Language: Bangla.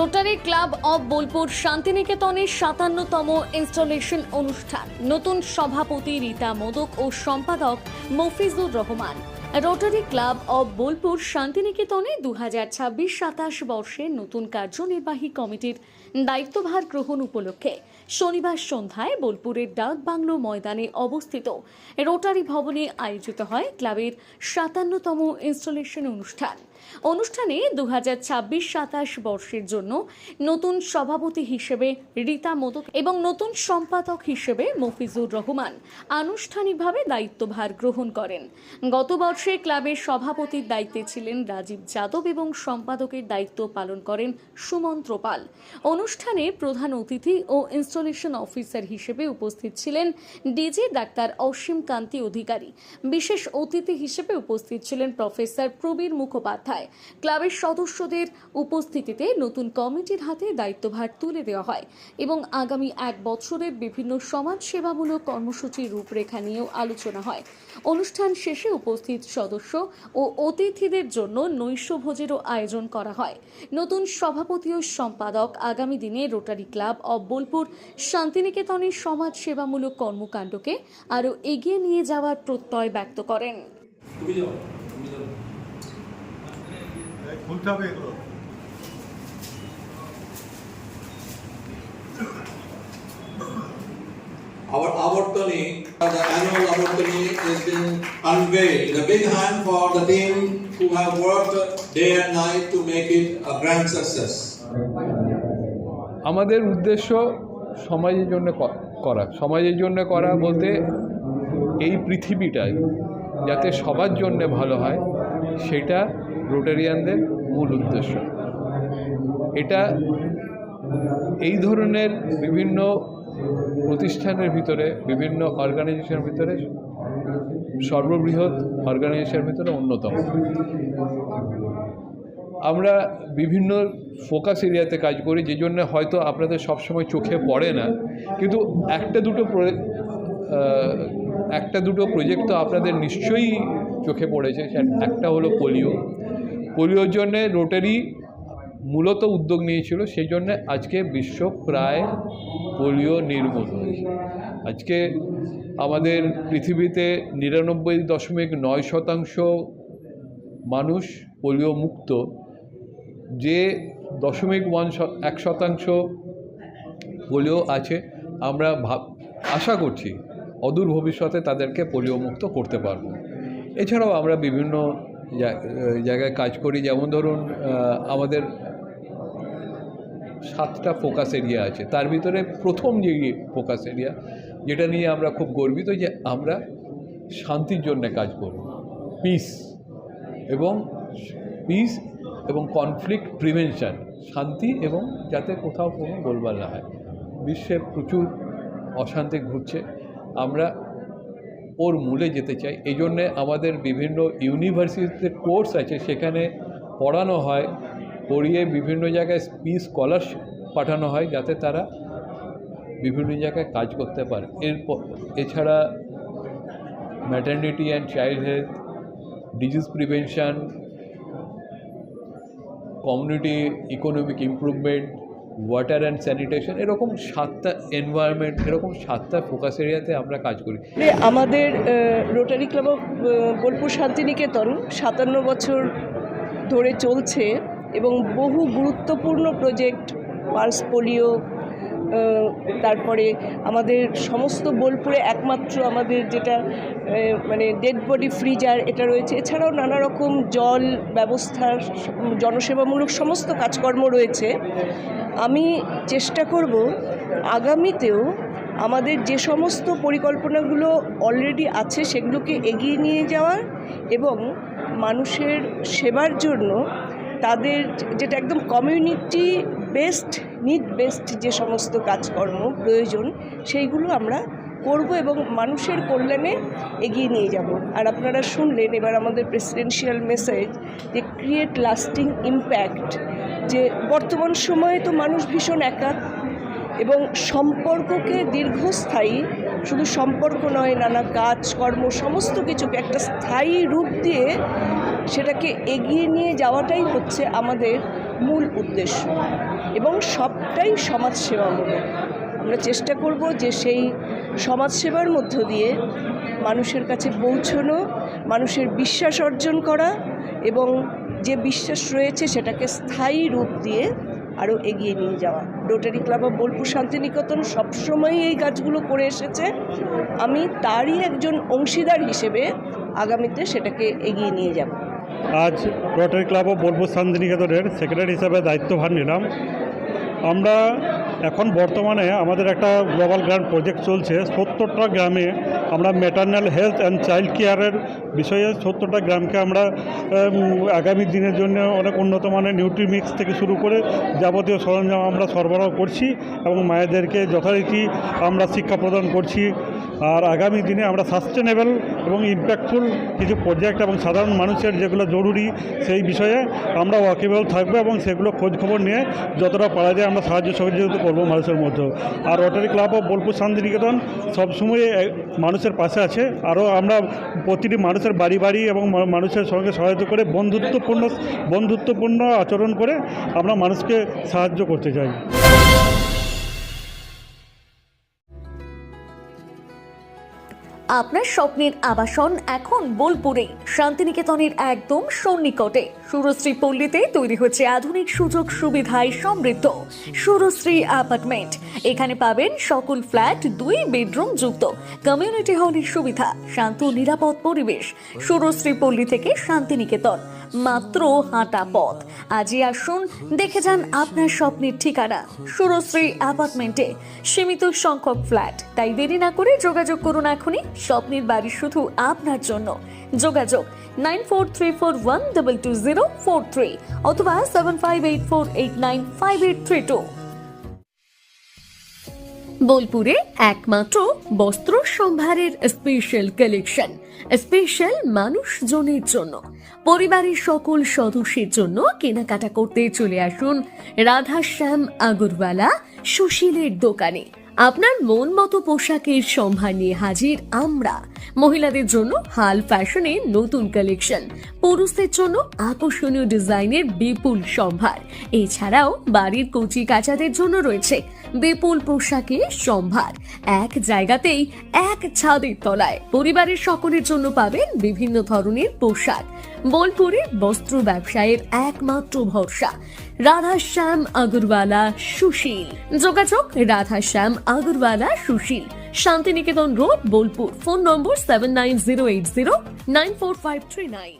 রোটারি ক্লাব অব বোলপুর শান্তিনিকেতনের 57তম ইনস্টলেশন অনুষ্ঠান। নতুন সভাপতি রীতা মোদক ও সম্পাদক Mafizur Rahman. Rotary Club of Bolpur শান্তিনিকেতনে 2026-27 বর্ষের নতুন কার্যনির্বাহী কমিটির দায়িত্বভার গ্রহণ উপলক্ষে শনিবার সন্ধ্যায় বোলপুরের ডাক বাংলো ময়দানে অবস্থিত রোটারি ভবনে আয়োজিত হয় ক্লাবের 57তম ইনস্টলেশন অনুষ্ঠানে 2026-27 বর্ষের জন্য নতুন সভাপতি হিসেবে রীতা মোদক এবং নতুন সম্পাদক হিসেবে মফিজুর রহমান আনুষ্ঠানিকভাবে দায়িত্বভার গ্রহণ করেন। গত বর্ষে ক্লাবের সভাপতির দায়িত্বে ছিলেন রাজীব যাদব এবং সম্পাদকের দায়িত্ব পালন করেন সুমন্ত্র পাল। অনুষ্ঠানে প্রধান অতিথি ও ইনস্টলেশন অফিসার হিসেবে উপস্থিত ছিলেন ডিজি ডাক্তার অসীম কান্তি অধিকারী। বিশেষ অতিথি হিসেবে উপস্থিত ছিলেন প্রফেসর প্রবীর মুখোপাধ্যায়। ক্লাবের সদস্যদের উপস্থিতিতে নতুন কমিটির হাতে দায়িত্বভার তুলে দেওয়া হয় এবং আগামী 1 বছরের বিভিন্ন সমাজ সেবামূলক কর্মসূচির রূপরেখা নিয়েও আলোচনা হয়। অনুষ্ঠান শেষে উপস্থিত সদস্য ও অতিথিদের জন্য নৈশভোজেরও আয়োজন করা হয়। নতুন সভাপতি ও সম্পাদক আগামী দিনে রোটারি ক্লাব অব বোলপুর শান্তিনিকেতনের সমাজ সেবামূলক কর্মকাণ্ডকে আরও এগিয়ে নিয়ে যাওয়ার প্রত্যয় ব্যক্ত করেন। Our Avartani, the annual Avartani has been unveiled. A big hand for the team who have worked day and night to make it a grand success. আমাদের উদ্দেশ্য সমাজের জন্য করা বলতে এই পৃথিবীটায় যাতে সবার জন্য ভালো হয় সেটা রোটারিয়ানদের মূল উদ্দেশ্য। এটা এই ধরনের বিভিন্ন প্রতিষ্ঠানের ভিতরে, বিভিন্ন অর্গানাইজেশনের ভিতরে সর্ববৃহৎ অর্গানাইজেশনের ভিতরে অন্যতম। আমরা বিভিন্ন ফোকাস এরিয়াতে কাজ করি, যে জন্য হয়তো আপনাদের সবসময় চোখে পড়ে না, কিন্তু একটা দুটো প্রজেক্ট তো আপনাদের নিশ্চয়ই চোখে পড়েছে। একটা হলো পোলিওর জন্যে রোটারি মূলত উদ্যোগ নিয়েছিল, সেই জন্য আজকে বিশ্ব প্রায় পোলিও নির্মূল হয়েছে। আজকে আমাদের পৃথিবীতে 99.9% মানুষ পোলিও মুক্ত। যে 0.1% পোলিও আছে, আমরা আশা করছি অদূর ভবিষ্যতে তাদেরকে পোলিও মুক্ত করতে পারব। এছাড়াও আমরা বিভিন্ন জায়গায় কাজ করি, যেমন ধরুন আমাদের 7টা ফোকাস এরিয়া আছে। তার ভিতরে প্রথম যে ফোকাস এরিয়া, যেটা নিয়ে আমরা খুব গর্বিত, যে আমরা শান্তির জন্য কাজ করব, পিস এবং কনফ্লিক্ট প্রিভেনশন, শান্তি এবং যাতে কোথাও কোনো গোলমাল না হয়। বিশ্বে প্রচুর অশান্তি ঘটছে, আমরা ওর মূলে যেতে চাই। এই জন্যে আমাদের বিভিন্ন ইউনিভার্সিটিতে কোর্স আছে, সেখানে পড়ানো হয়, পড়িয়ে বিভিন্ন জায়গায় পিস স্কলার পাঠানো হয়, যাতে তারা বিভিন্ন জায়গায় কাজ করতে পারে। এছাড়া maternity and child health, disease prevention, community economic improvement, water and sanitation, এরকম 7টা এনভায়রনমেন্ট, এরকম 7টা ফোকাস এরিয়াতে আমরা কাজ করি। আমাদের Rotary Club of Bolpur Santiniketan 57 বছর ধরে চলছে এবং বহু গুরুত্বপূর্ণ প্রজেক্ট, পালস পোলিও, তারপরে আমাদের সমস্ত বোলপুরে একমাত্র আমাদের যেটা মানে ডেড বডি ফ্রিজার, এটা রয়েছে। এছাড়াও নানা রকম জল ব্যবস্থার জনসেবামূলক সমস্ত কাজকর্ম রয়েছে। আমি চেষ্টা করব আগামীতেও আমাদের যে সমস্ত পরিকল্পনাগুলো অলরেডি আছে সেগুলোকে এগিয়ে নিয়ে যাওয়ার এবং মানুষের সেবার জন্য তাদের যেটা একদম কমিউনিটি বেসড, নিড বেসড যে সমস্ত কাজকর্ম প্রয়োজন সেইগুলো আমরা করব এবং মানুষের কল্যাণে এগিয়ে নিয়ে যাব। আর আপনারা শুনলেন এবার আমাদের প্রেসিডেন্সিয়াল মেসেজ, যে ক্রিয়েট লাস্টিং ইম্প্যাক্ট। যে বর্তমান সময়ে তো মানুষ ভীষণ একা এবং সম্পর্ককে দীর্ঘস্থায়ী, শুধু সম্পর্ক নয়, নানা কাজকর্ম সমস্ত কিছুকে একটা স্থায়ী রূপ দিয়ে সেটাকে এগিয়ে নিয়ে যাওয়াটাই হচ্ছে আমাদের মূল উদ্দেশ্য, এবং সবটাই সমাজসেবামূলক। আমরা চেষ্টা করব যে সেই সমাজসেবার মধ্য দিয়ে মানুষের কাছে পৌঁছানো, মানুষের বিশ্বাস অর্জন করা, এবং যে বিশ্বাস রয়েছে সেটাকে স্থায়ী রূপ দিয়ে আরও এগিয়ে নিয়ে যাওয়া। Rotary Club of Bolpur Santiniketan সবসময়ই এই কাজগুলো করে এসেছে। আমি তারই একজন অংশীদার হিসেবে আগামীতে সেটাকে এগিয়ে নিয়ে যাব। আজ রোটারি ক্লাব অফ বোলপুর শান্তিনিকেতনের সেক্রেটারি হিসাবে দায়িত্বভার নিলাম। আমরা এখন বর্তমানে আমাদের একটা গ্লোবাল গ্রান্ট প্রজেক্ট চলছে। 70টা গ্রামে আমরা ম্যাটারনাল হেলথ অ্যান্ড চাইল্ড কেয়ারের বিষয়ে 70টা গ্রামকে আমরা আগামী দিনের জন্য অনেক উন্নত মানের নিউট্রিমিক্স থেকে শুরু করে যাবতীয় সরঞ্জাম আমরা সরবরাহ করছি এবং মায়েদেরকে যথারীতি আমরা শিক্ষা প্রদান করছি। আর আগামী দিনে আমরা সাস্টেনেবল এবং ইম্প্যাক্টফুল কিছু প্রজেক্ট এবং সাধারণ মানুষের যেগুলো জরুরি সেই বিষয়ে আমরা ওয়াকিবল থাকবো এবং সেগুলো খোঁজখবর নিয়ে যতটা পারা যায় আমরা সাহায্য সহযোগিতা করবো মানুষের মধ্যে। আর Rotary Club of Bolpur Santiniketan সবসময় মানুষের পাশে আছে। আরও আমরা প্রতিটি মানুষের বাড়ি বাড়ি এবং মানুষের সঙ্গে সহায়তা করে বন্ধুত্বপূর্ণ আচরণ করে আমরা মানুষকে সাহায্য করতে চাই। আপনার স্বপ্নের আবাসন এখন বোলপুরে, শান্তিনিকেতনের একদম সন্নিকটে। সুরশ্রী পল্লীতে তৈরি হচ্ছে আধুনিক সুযোগ সুবিধায় সমৃদ্ধ সুরশ্রী অ্যাপার্টমেন্ট। এখানে পাবেন সকল ফ্ল্যাট 2 বেডরুম যুক্ত, কমিউনিটি হলের সুবিধা, শান্ত নিরাপদ পরিবেশ। সুরশ্রী পল্লী থেকে শান্তিনিকেতন মাত্র হাঁটা পথ। আজই আসুন, দেখে যান আপনার স্বপ্নের ঠিকানা সুরশ্রী অ্যাপার্টমেন্টে। সীমিত সংখ্যক ফ্ল্যাট, তাই দেরি না করে যোগাযোগ করুন এখনই। স্বপ্নের বাড়ি শুধু আপনার জন্য। যোগাযোগ 9434122043 অথবা 7584895832। বোলপুরে একমাত্র বস্ত্র সম্ভারের স্পেশাল কালেকশন, স্পেশাল মানুষজনের জন্য। পরিবারের সকল সদস্যের জন্য কেনাকাটা করতে চলে আসুন রাধাশ্যাম আগরওয়ালা সুশীলের দোকানে। আপনার মন মতো পোশাকের সম্ভার নিয়ে হাজির আমরা। মহিলাদের জন্য হাল ফ্যাশনের নতুন কালেকশন, পুরুষদের জন্য আকর্ষণীয় ডিজাইনের বিপুল সম্ভার। এছাড়াও বাড়ির কচি কাচাদের জন্য রয়েছে বিপুল পোশাকের সম্ভার। এক জায়গাতেই, এক ছাদের তলায় পরিবারের সকলের জন্য পাবেন বিভিন্ন ধরনের পোশাক। বোলপুরের বস্ত্র ব্যবসায়ের একমাত্র ভরসা রাধাশ্যাম আগরওয়ালা সুশীল। যোগাযোগ Radhashyam Agarwala Sushil, Santiniketan road, Bolpur. Phone number 7908094539।